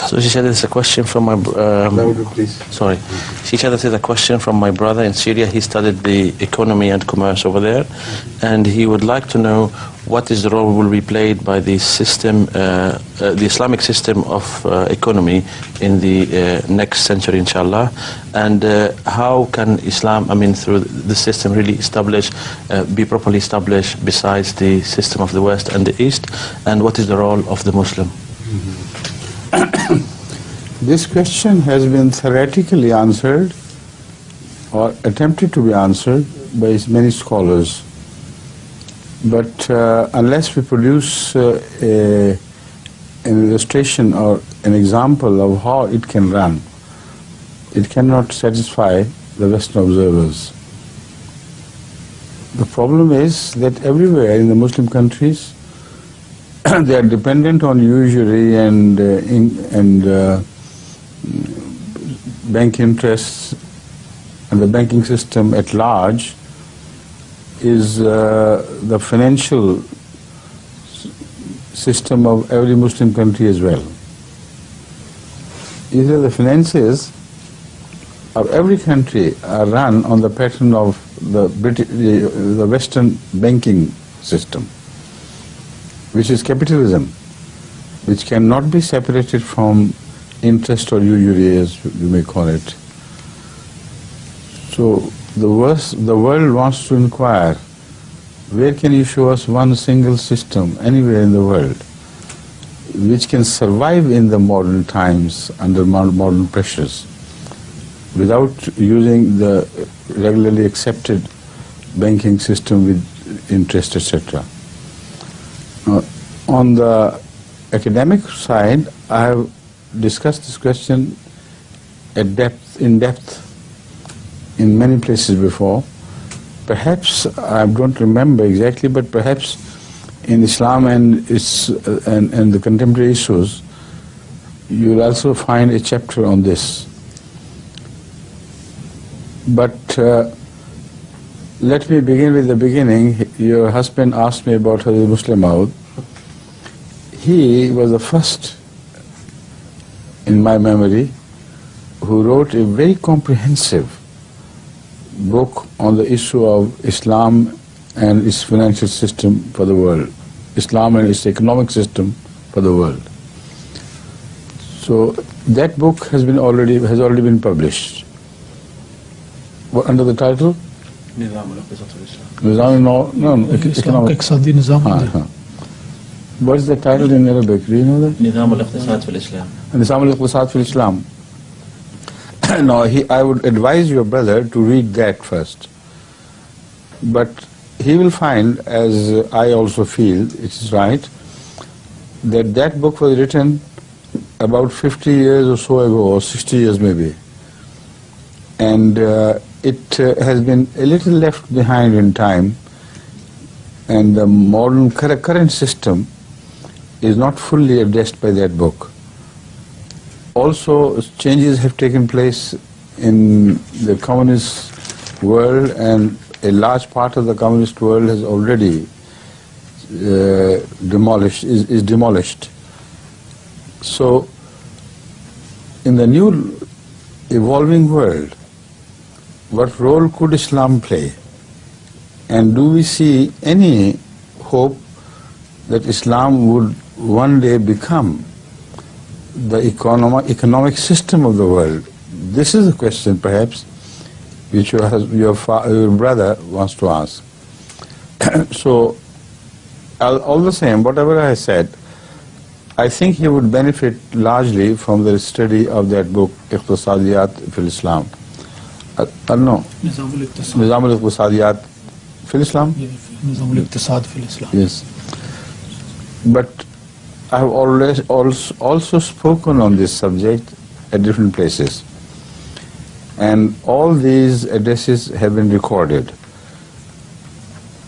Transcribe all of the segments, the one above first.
So she said it's a question from my please. sorry. She said this is a question from my brother in Syria. He studied the economy and commerce over there, and he would like to know what is the role will be played by the system, the Islamic system of economy in the next century, inshallah, and how can Islam, I mean, through the system really establish, be properly established besides the system of the West and the East, and what is the role of the Muslim? This question has been theoretically answered or attempted to be answered by many scholars. But unless we produce an illustration or an example of how it can run, it cannot satisfy the Western observers. The problem is that everywhere in the Muslim countries, they are dependent on usury and bank interests, and the banking system at large is the financial system of every Muslim country as well. Either the finances of every country are run on the pattern of the Western banking system, which is capitalism, which cannot be separated from interest or usury, as you may call it. So the world wants to inquire, where can you show us one single system anywhere in the world which can survive in the modern times under modern pressures without using the regularly accepted banking system with interest, etc. On the academic side, I have discussed this question in depth in many places before. Perhaps, I don't remember exactly, but perhaps in Islam and the contemporary issues, you will also find a chapter on this. But let me begin with the beginning. Your husband asked me about Hazrat Muslim Maud. He was the first, in my memory, who wrote a very comprehensive book on the issue of Islam and its financial system for the world, Islam and its economic system for the world. So that book has already been published. What, under the title? What is the title in Arabic? Do you know that? Nizam al-Iqtisad fil Islam. Nizam al-Iqtisad fil Islam. Now, I would advise your brother to read that first. But he will find, as I also feel it is right, that that book was written about 50 years or so ago, or 60 years maybe. And it has been a little left behind in time, and the modern current system is not fully addressed by that book. Also, changes have taken place in the communist world, and a large part of the communist world has already is demolished. So, in the new evolving world, what role could Islam play? And do we see any hope that Islam would one day become the economic system of the world? This is a question, perhaps, which your brother wants to ask. So, all the same, whatever I said, I think he would benefit largely from the study of that book, Iqtisadiyat fil Islam. No. Nizam al-Iqtisadiyat fil Islam? Nizam al-Iqtisad fil Islam. Yes. But I have always also spoken on this subject at different places. And all these addresses have been recorded.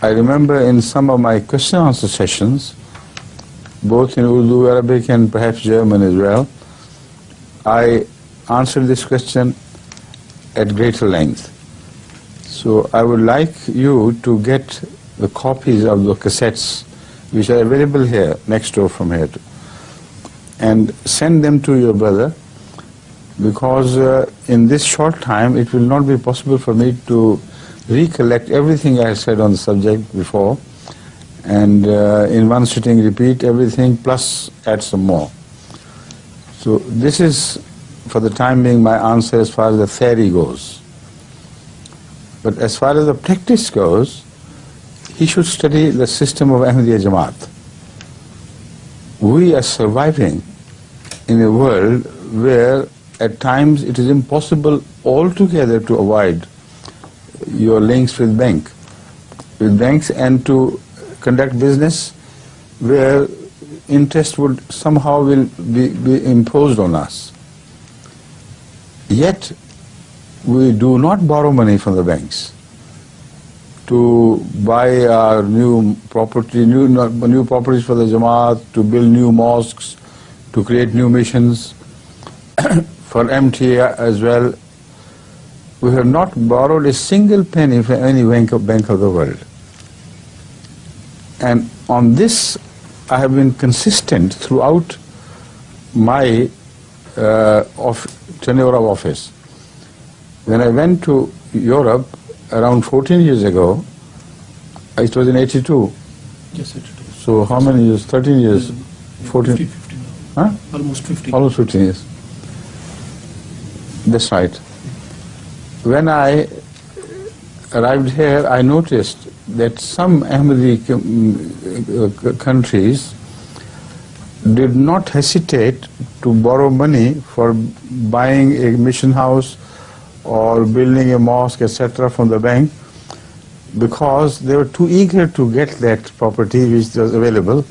I remember in some of my question-answer sessions, both in Urdu, Arabic, and perhaps German as well, I answered this question at greater length. So I would like you to get the copies of the cassettes which are available here, next door from here. and send them to your brother, because in this short time it will not be possible for me to recollect everything I said on the subject before, and in one sitting repeat everything plus add some more. So this is, for the time being, my answer as far as the theory goes. But as far as the practice goes, he should study the system of Ahmadiyya Jamaat. We are surviving in a world where at times it is impossible altogether to avoid your links with banks, and to conduct business where interest would somehow will be imposed on us. Yet we do not borrow money from the banks to buy our new property, new properties for the Jamaat, to build new mosques, to create new missions, for MTA as well. We have not borrowed a single penny from any bank of the world. And on this, I have been consistent throughout my tenure of office. When I went to Europe around 14 years ago, it was in 82. Yes, 82. So how many years? 13 years? 14? 50 now. Huh? Almost 50. Almost 15 years. That's right. When I arrived here, I noticed that some Ahmadi countries did not hesitate to borrow money for buying a mission house or building a mosque, etc., from the bank, because they were too eager to get that property which was available,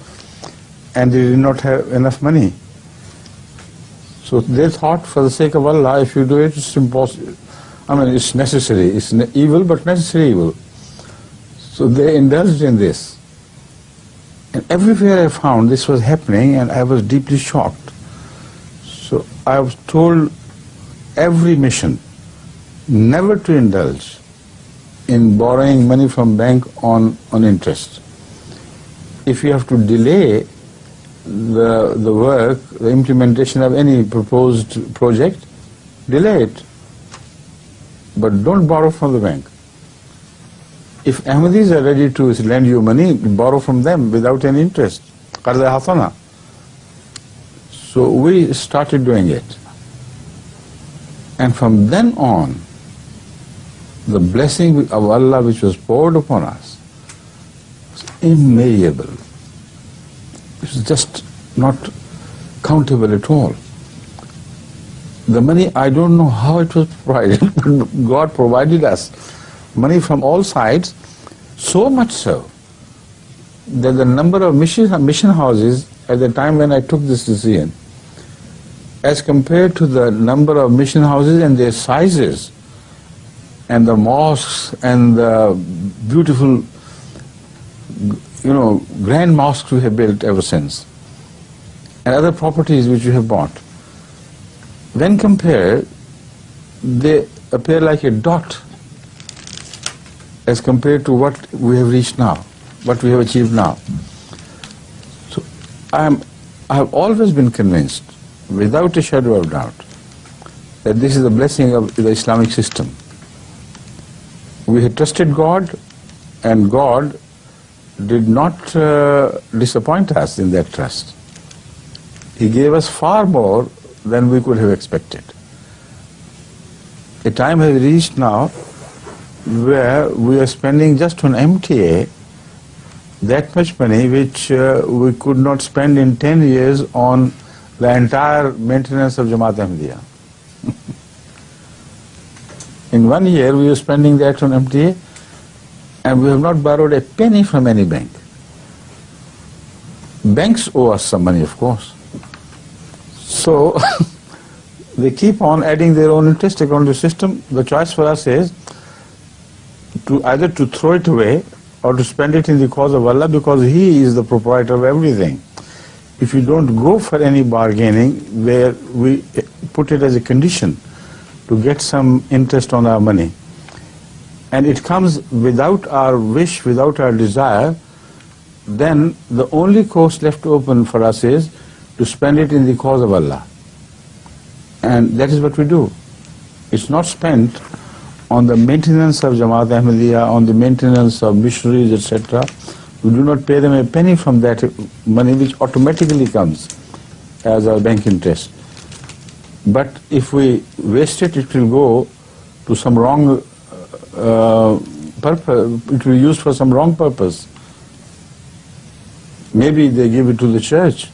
and they did not have enough money. So they thought, for the sake of Allah, if you do it, it's impossible. I mean, it's necessary. It's evil, but necessary evil. So they indulged in this. And everywhere I found this was happening, and I was deeply shocked. So I was told every mission never to indulge in borrowing money from bank on interest. If you have to delay the work, the implementation of any proposed project, delay it. But don't borrow from the bank. If Ahmadis are ready to lend you money, borrow from them without any interest. Qarza hasana. So we started doing it. And from then on, the blessing of Allah which was poured upon us was immeasurable. It was just not countable at all. The money, I don't know how it was provided, but God provided us money from all sides, so much so that the number of mission houses at the time when I took this decision, as compared to the number of mission houses and their sizes, and the mosques and the beautiful, grand mosques we have built ever since, and other properties which we have bought, when compared, they appear like a dot as compared to what we have reached now, what we have achieved now. So I have always been convinced, without a shadow of doubt, that this is the blessing of the Islamic system. We had trusted God, and God did not disappoint us in that trust. He gave us far more than we could have expected. A time has reached now where we are spending just on MTA that much money which we could not spend in 10 years on the entire maintenance of Jamaat Ahmadiyya. In 1 year we are spending that on MTA, and we have not borrowed a penny from any bank. Banks owe us some money, of course. So they keep on adding their own interest according to the system. The choice for us is to either to throw it away or to spend it in the cause of Allah, because He is the proprietor of everything. If you don't go for any bargaining where we put it as a condition to get some interest on our money, and it comes without our wish, without our desire, then the only course left open for us is to spend it in the cause of Allah. And that is what we do. It's not spent on the maintenance of Jamaat Ahmadiyya, on the maintenance of missionaries, etc. We do not pay them a penny from that money which automatically comes as our bank interest. But if we waste it, it will go to some wrong purpose. It will be used for some wrong purpose. Maybe they give it to the church.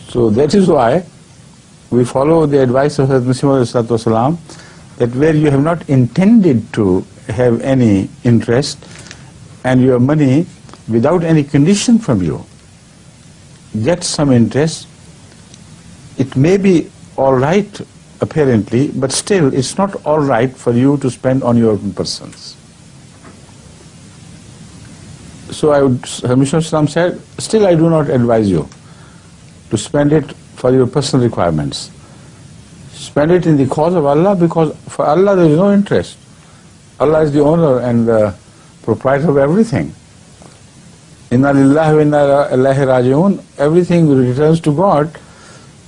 So that is why we follow the advice of Hazrat Masih Wasallam, that where you have not intended to have any interest and your money without any condition from you gets some interest, it may be all right apparently, but still it's not all right for you to spend on your own persons. So Mishnah Islam said, still I do not advise you to spend it for your personal requirements. Spend it in the cause of Allah, because for Allah there is no interest. Allah is the owner and the proprietor of everything. Inna lillahi wa inna ilaihi raji'un, everything returns to God.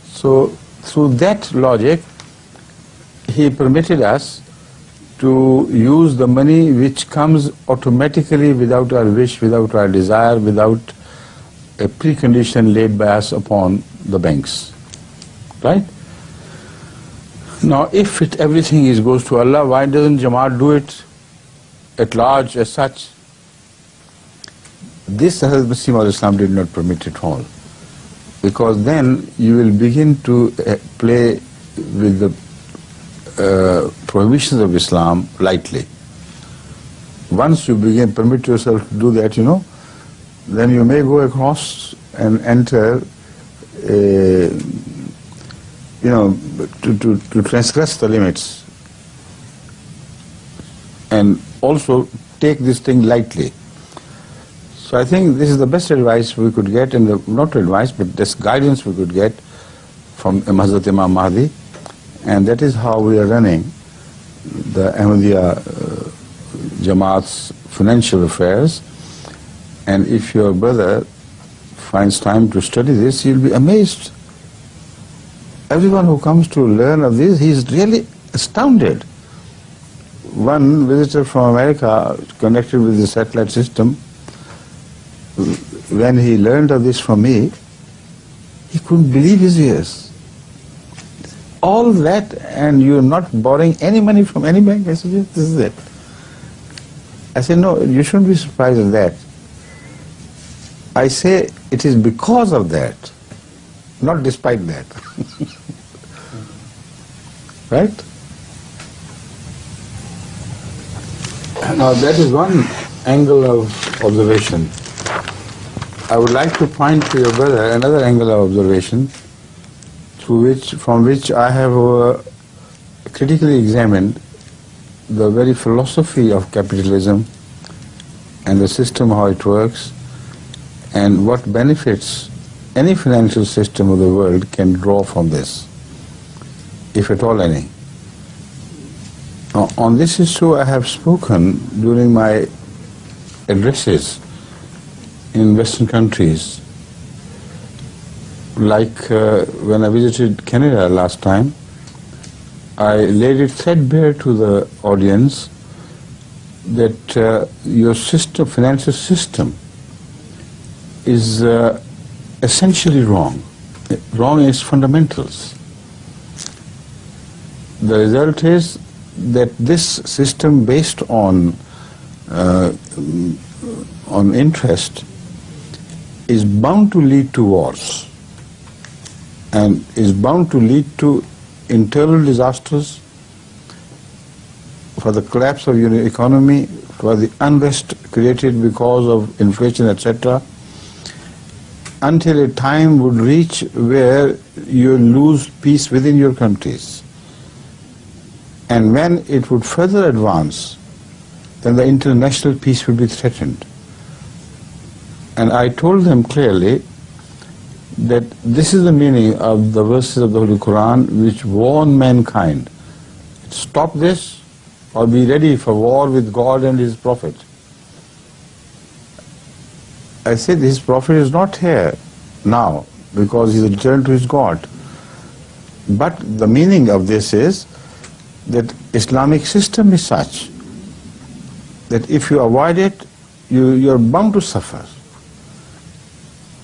So through that logic, He permitted us to use the money which comes automatically without our wish, without our desire, without a precondition laid by us upon the banks. Right? Now, if everything goes to Allah, why doesn't Jamaat do it at large as such? This Hazrat Masih Islam did not permit at all, because then you will begin to play with the prohibitions of Islam lightly. Once you permit yourself to do that, then you may go across and enter to transgress the limits, and also take this thing lightly. So I think this is the best advice we could get, and not advice, but this guidance we could get from Hazrat Imam Mahdi, and that is how we are running the Ahmadiyya Jamaat's financial affairs. And if your brother finds time to study this, you'll be amazed. Everyone who comes to learn of this, he is really astounded. One visitor from America connected with the satellite system, when he learned of this from me, he couldn't believe his ears. All that, and you're not borrowing any money from any bank? I said, yes, this is it. I said, no, you shouldn't be surprised at that. I say it is because of that, not despite that. Right? Now that is one angle of observation. I would like to point to your brother another angle of observation from which I have critically examined the very philosophy of capitalism and the system, how it works, and what benefits any financial system of the world can draw from this, if at all any. On this issue I have spoken during my addresses in Western countries. Like when I visited Canada last time, I laid it threadbare to the audience that your system, financial system, is essentially wrong. Wrong in its fundamentals. The result is that this system based on interest is bound to lead to wars, and is bound to lead to internal disasters, for the collapse of your economy, for the unrest created because of inflation, etc., until a time would reach where you lose peace within your countries. And when it would further advance, then the international peace would be threatened. And I told them clearly that this is the meaning of the verses of the Holy Quran which warn mankind. Stop this or be ready for war with God and His Prophet. I said His Prophet is not here now. because he's returned to his God. But the meaning of this is that Islamic system is such that if you avoid it, you're bound to suffer.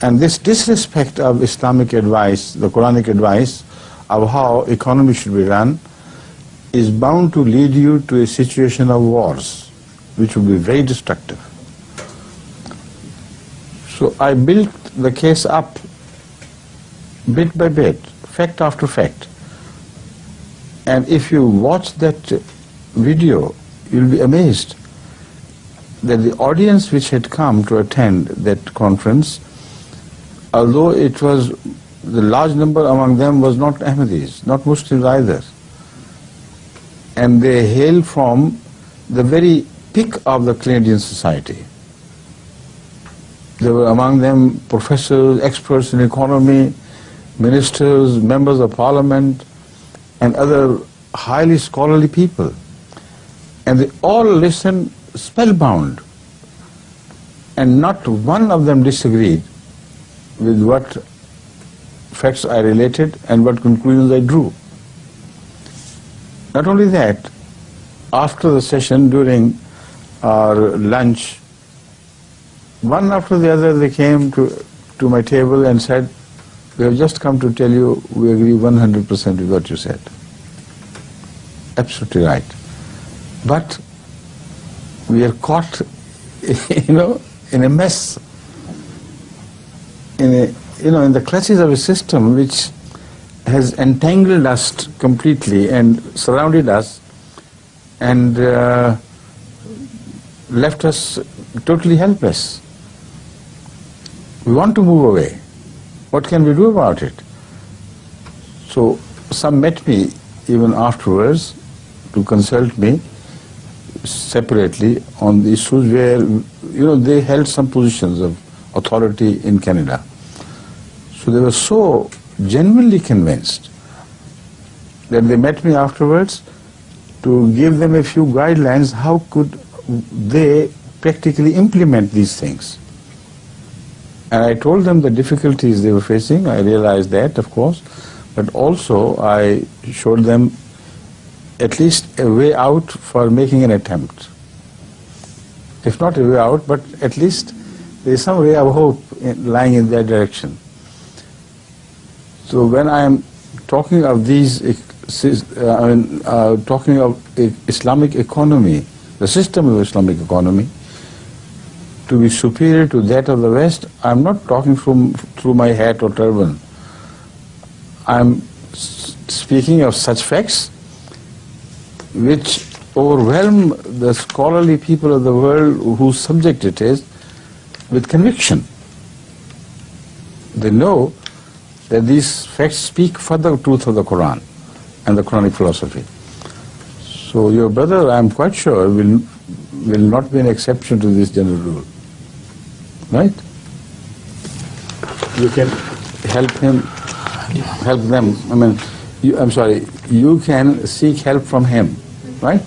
And this disrespect of Islamic advice, the Quranic advice of how economy should be run, is bound to lead you to a situation of wars, which will be very destructive. So I built the case up bit by bit, fact after fact. And if you watch that video, you'll be amazed that the audience which had come to attend that conference, although it was, the large number among them was not Ahmadis, not Muslims either. And they hail from the very peak of the Canadian society. There were among them professors, experts in economy, ministers, members of parliament, and other highly scholarly people. And they all listened spellbound. And not one of them disagreed with what facts I related and what conclusions I drew. Not only that, after the session, during our lunch, one after the other they came to my table and said, "We have just come to tell you we agree 100% with what you said." Absolutely right. But we are caught, in a mess, in the clutches of a system which has entangled us completely and surrounded us and left us totally helpless. We want to move away. What can we do about it? So some met me even afterwards to consult me separately on the issues where, they held some positions of authority in Canada. So they were so genuinely convinced that they met me afterwards to give them a few guidelines how could they practically implement these things. And I told them the difficulties they were facing. I realized that, of course, but also I showed them at least a way out for making an attempt. If not a way out, but at least there is some ray of hope lying in that direction. So when I am talking of these, talking of Islamic economy, the system of Islamic economy, to be superior to that of the West, I am not talking through my hat or turban. I am speaking of such facts which overwhelm the scholarly people of the world whose subject it is with conviction. They know that these facts speak for the truth of the Quran and the Quranic philosophy. So your brother, I am quite sure, will not be an exception to this general rule. Right? You can help him, help them. I mean, you can seek help from him, right?